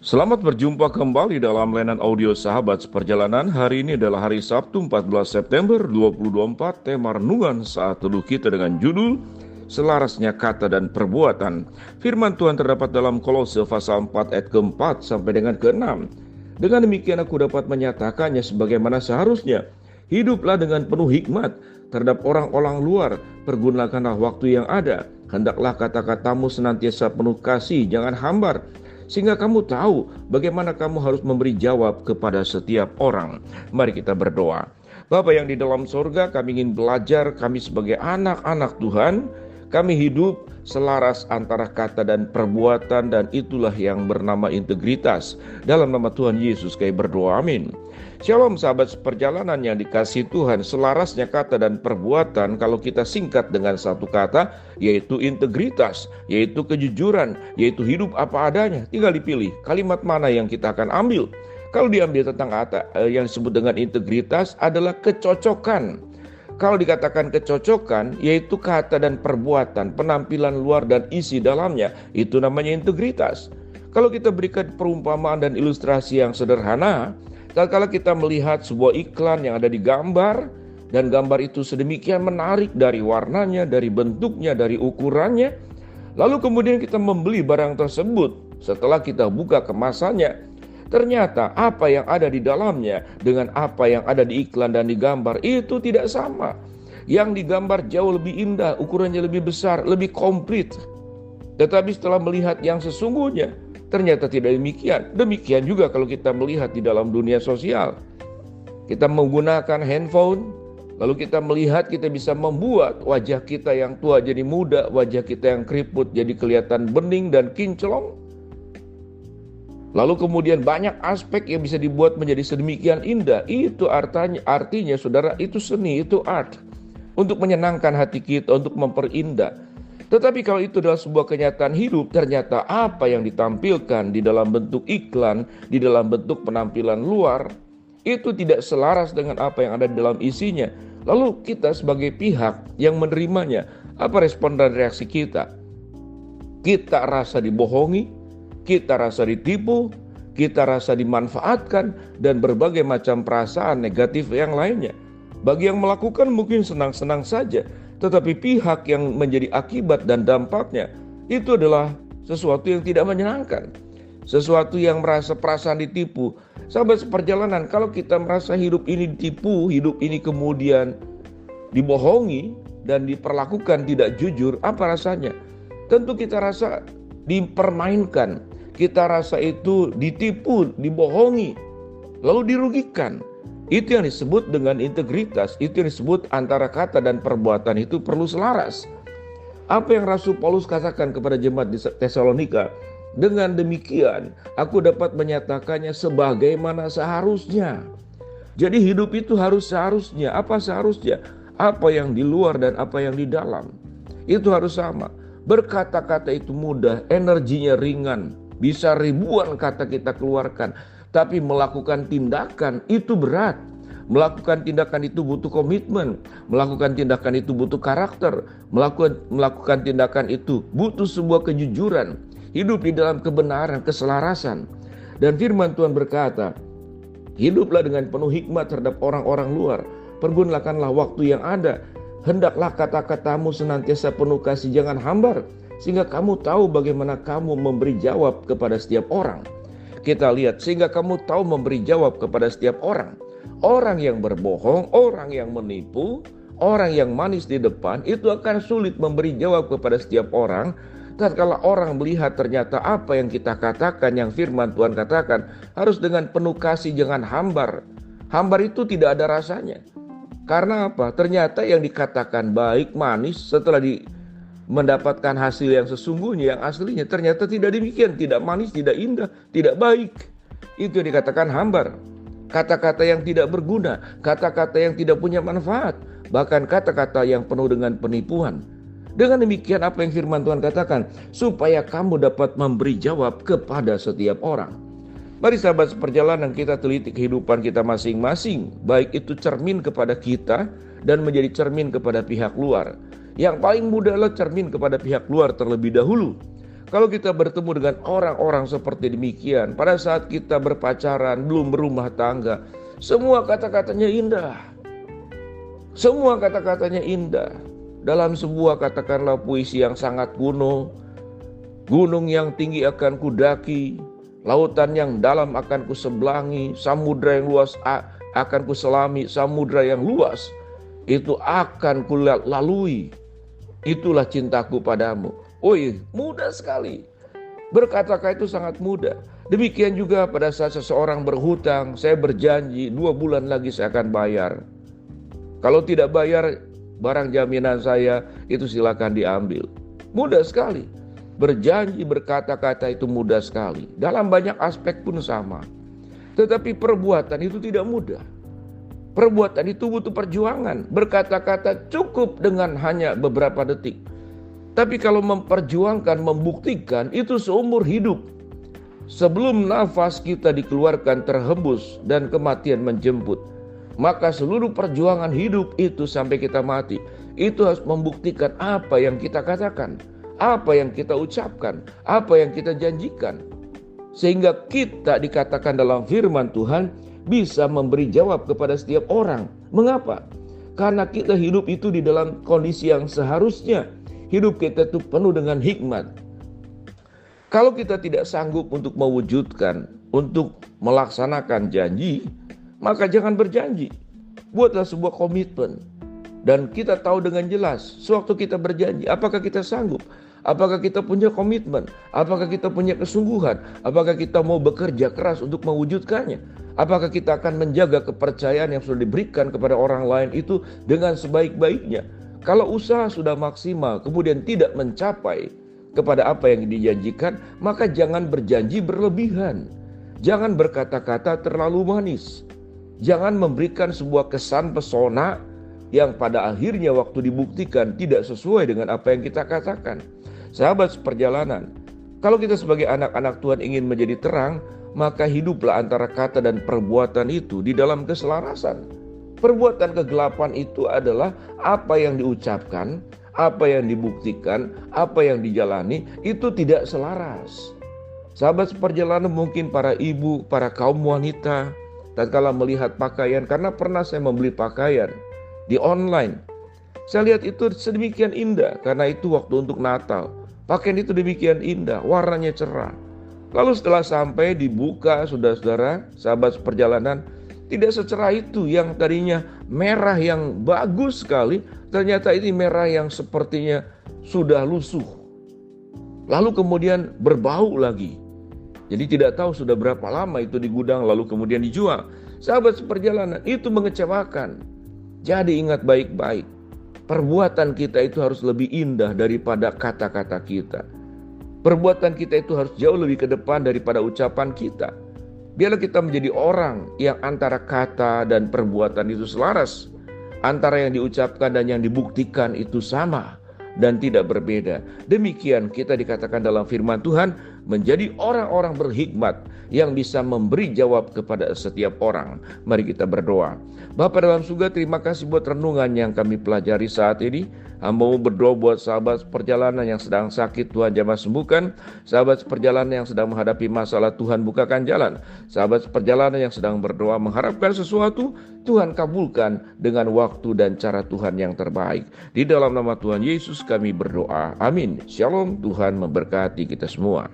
Selamat berjumpa kembali dalam layanan audio Sahabat Seperjalanan. Hari ini adalah hari Sabtu 14 September 2024. Tema renungan saat teduh kita dengan judul Selarasnya Kata dan Perbuatan. Firman Tuhan terdapat dalam Kolose pasal 4 ayat ke-4 sampai dengan ke-6. Dengan demikian aku dapat menyatakannya sebagaimana seharusnya. Hiduplah dengan penuh hikmat terhadap orang-orang luar. Pergunakanlah waktu yang ada. Hendaklah kata-katamu senantiasa penuh kasih, jangan hambar, sehingga kamu tahu bagaimana kamu harus memberi jawab kepada setiap orang. Mari kita berdoa. Bapa yang di dalam surga, kami ingin belajar, kami sebagai anak-anak Tuhan, kami hidup selaras antara kata dan perbuatan, dan itulah yang bernama integritas. Dalam nama Tuhan Yesus kami berdoa, amin. Shalom sahabat seperjalanan yang dikasihi Tuhan. Selarasnya kata dan perbuatan, kalau kita singkat dengan satu kata, yaitu integritas, yaitu kejujuran, yaitu hidup apa adanya. Tinggal dipilih kalimat mana yang kita akan ambil. Kalau diambil tentang kata yang disebut dengan integritas adalah kecocokan. Kalau dikatakan kecocokan, yaitu kata dan perbuatan, penampilan luar dan isi dalamnya, itu namanya integritas. Kalau kita berikan perumpamaan dan ilustrasi yang sederhana, kalau kita melihat sebuah iklan yang ada di gambar, dan gambar itu sedemikian menarik dari warnanya, dari bentuknya, dari ukurannya, lalu kemudian kita membeli barang tersebut. Setelah kita buka kemasannya, ternyata apa yang ada di dalamnya dengan apa yang ada di iklan dan di gambar itu tidak sama. Yang digambar jauh lebih indah, ukurannya lebih besar, lebih komplit. Tetapi setelah melihat yang sesungguhnya, ternyata tidak demikian. Demikian juga kalau kita melihat di dalam dunia sosial. Kita menggunakan handphone, lalu kita melihat kita bisa membuat wajah kita yang tua jadi muda, wajah kita yang keriput jadi kelihatan bening dan kinclong. Lalu kemudian banyak aspek yang bisa dibuat menjadi sedemikian indah. Itu artinya saudara, itu seni, itu art. Untuk menyenangkan hati kita, untuk memperindah. Tetapi kalau itu adalah sebuah kenyataan hidup, ternyata apa yang ditampilkan di dalam bentuk iklan, di dalam bentuk penampilan luar, itu tidak selaras dengan apa yang ada di dalam isinya. Lalu kita sebagai pihak yang menerimanya, apa respon dan reaksi kita? Kita rasa dibohongi, kita rasa ditipu, kita rasa dimanfaatkan, dan berbagai macam perasaan negatif yang lainnya. Bagi yang melakukan mungkin senang-senang saja, tetapi pihak yang menjadi akibat dan dampaknya itu adalah sesuatu yang tidak menyenangkan, sesuatu yang merasa perasaan ditipu. Sahabat seperjalanan, kalau kita merasa hidup ini ditipu, hidup ini kemudian dibohongi dan diperlakukan tidak jujur, apa rasanya? Tentu kita rasa dipermainkan, kita rasa itu ditipu, dibohongi, lalu dirugikan. Itu yang disebut dengan integritas, itu yang disebut antara kata dan perbuatan itu perlu selaras. Apa yang Rasul Paulus katakan kepada jemaat di Tesalonika? Dengan demikian, aku dapat menyatakannya sebagaimana seharusnya. Jadi hidup itu harus seharusnya. Apa seharusnya? Apa yang di luar dan apa yang di dalam. Itu harus sama. Berkata-kata itu mudah, energinya ringan. Bisa ribuan kata kita keluarkan. Tapi melakukan tindakan itu berat. Melakukan tindakan itu butuh komitmen. Melakukan tindakan itu butuh karakter. Melakukan tindakan itu butuh sebuah kejujuran. Hidup di dalam kebenaran, keselarasan. Dan firman Tuhan berkata, hiduplah dengan penuh hikmat terhadap orang-orang luar. Pergunakanlah waktu yang ada. Hendaklah kata-katamu senantiasa penuh kasih, jangan hambar. Sehingga kamu tahu bagaimana kamu memberi jawab kepada setiap orang. Kita lihat, sehingga kamu tahu memberi jawab kepada setiap orang. Orang yang berbohong, orang yang menipu, orang yang manis di depan, itu akan sulit memberi jawab kepada setiap orang. Tatkala orang melihat ternyata apa yang kita katakan, yang firman Tuhan katakan, harus dengan penuh kasih, jangan hambar. Hambar itu tidak ada rasanya. Karena apa? Ternyata yang dikatakan baik, manis, setelah mendapatkan hasil yang sesungguhnya, yang aslinya ternyata tidak demikian, tidak manis, tidak indah, tidak baik. Itu yang dikatakan hambar. Kata-kata yang tidak berguna, kata-kata yang tidak punya manfaat, bahkan kata-kata yang penuh dengan penipuan. Dengan demikian apa yang firman Tuhan katakan? Supaya kamu dapat memberi jawab kepada setiap orang. Mari sahabat seperjalanan, kita teliti kehidupan kita masing-masing, baik itu cermin kepada kita dan menjadi cermin kepada pihak luar. Yang paling mudah adalah cermin kepada pihak luar terlebih dahulu. Kalau kita bertemu dengan orang-orang seperti demikian, pada saat kita berpacaran, belum berumah tangga, semua kata-katanya indah. Semua kata-katanya indah. Dalam sebuah katakanlah puisi yang sangat kuno, gunung yang tinggi akan kudaki, lautan yang dalam akan kuseberangi, samudra yang luas akan kuselami, samudra yang luas itu akan kulalui. Itulah cintaku padamu. Mudah sekali. Berkata-kata itu sangat mudah. Demikian juga pada saat seseorang berhutang, saya berjanji 2 bulan lagi saya akan bayar. Kalau tidak bayar, barang jaminan saya itu silakan diambil. Mudah sekali. Berjanji, berkata-kata itu mudah sekali. Dalam banyak aspek pun sama. Tetapi perbuatan itu tidak mudah. Perbuatan itu butuh perjuangan. Berkata-kata cukup dengan hanya beberapa detik. Tapi kalau memperjuangkan, membuktikan, itu seumur hidup. Sebelum nafas kita dikeluarkan terhembus dan kematian menjemput, maka seluruh perjuangan hidup itu sampai kita mati, itu harus membuktikan apa yang kita katakan, apa yang kita ucapkan, apa yang kita janjikan. Sehingga kita dikatakan dalam firman Tuhan bisa memberi jawab kepada setiap orang. Mengapa? Karena kita hidup itu di dalam kondisi yang seharusnya. Hidup kita itu penuh dengan hikmat. Kalau kita tidak sanggup untuk mewujudkan, untuk melaksanakan janji, maka jangan berjanji. Buatlah sebuah komitmen. Dan kita tahu dengan jelas, sewaktu kita berjanji, apakah kita sanggup? Apakah kita punya komitmen? Apakah kita punya kesungguhan? Apakah kita mau bekerja keras untuk mewujudkannya? Apakah kita akan menjaga kepercayaan yang sudah diberikan kepada orang lain itu dengan sebaik-baiknya? Kalau usaha sudah maksimal, kemudian tidak mencapai kepada apa yang dijanjikan, maka jangan berjanji berlebihan. Jangan berkata-kata terlalu manis. Jangan memberikan sebuah kesan pesona yang pada akhirnya waktu dibuktikan tidak sesuai dengan apa yang kita katakan. Sahabat seperjalanan, kalau kita sebagai anak-anak Tuhan ingin menjadi terang, maka hiduplah antara kata dan perbuatan itu di dalam keselarasan. Perbuatan kegelapan itu adalah apa yang diucapkan, apa yang dibuktikan, apa yang dijalani itu tidak selaras. Sahabat seperjalanan, mungkin para ibu, para kaum wanita, tatkala melihat pakaian, karena pernah saya membeli pakaian di online. Saya lihat itu sedemikian indah, karena itu waktu untuk Natal. Pakaian itu demikian indah, warnanya cerah. Lalu setelah sampai dibuka, saudara-saudara, sahabat seperjalanan, tidak secerah itu. Yang tadinya merah yang bagus sekali, ternyata ini merah yang sepertinya sudah lusuh. Lalu kemudian berbau lagi. Jadi tidak tahu sudah berapa lama itu di gudang lalu kemudian dijual. Sahabat seperjalanan, itu mengecewakan. Jadi ingat baik-baik. Perbuatan kita itu harus lebih indah daripada kata-kata kita. Perbuatan kita itu harus jauh lebih ke depan daripada ucapan kita. Biarlah kita menjadi orang yang antara kata dan perbuatan itu selaras. Antara yang diucapkan dan yang dibuktikan itu sama dan tidak berbeda. Demikian kita dikatakan dalam firman Tuhan menjadi orang-orang berhikmat yang bisa memberi jawab kepada setiap orang. Mari kita berdoa. Bapa dalam surga, terima kasih buat renungan yang kami pelajari saat ini. Hamba-Mu berdoa buat sahabat perjalanan yang sedang sakit, Tuhan jamah sembuhkan. Sahabat perjalanan yang sedang menghadapi masalah, Tuhan bukakan jalan. Sahabat perjalanan yang sedang berdoa mengharapkan sesuatu, Tuhan kabulkan dengan waktu dan cara Tuhan yang terbaik. Di dalam nama Tuhan Yesus kami berdoa. Amin. Shalom, Tuhan memberkati kita semua.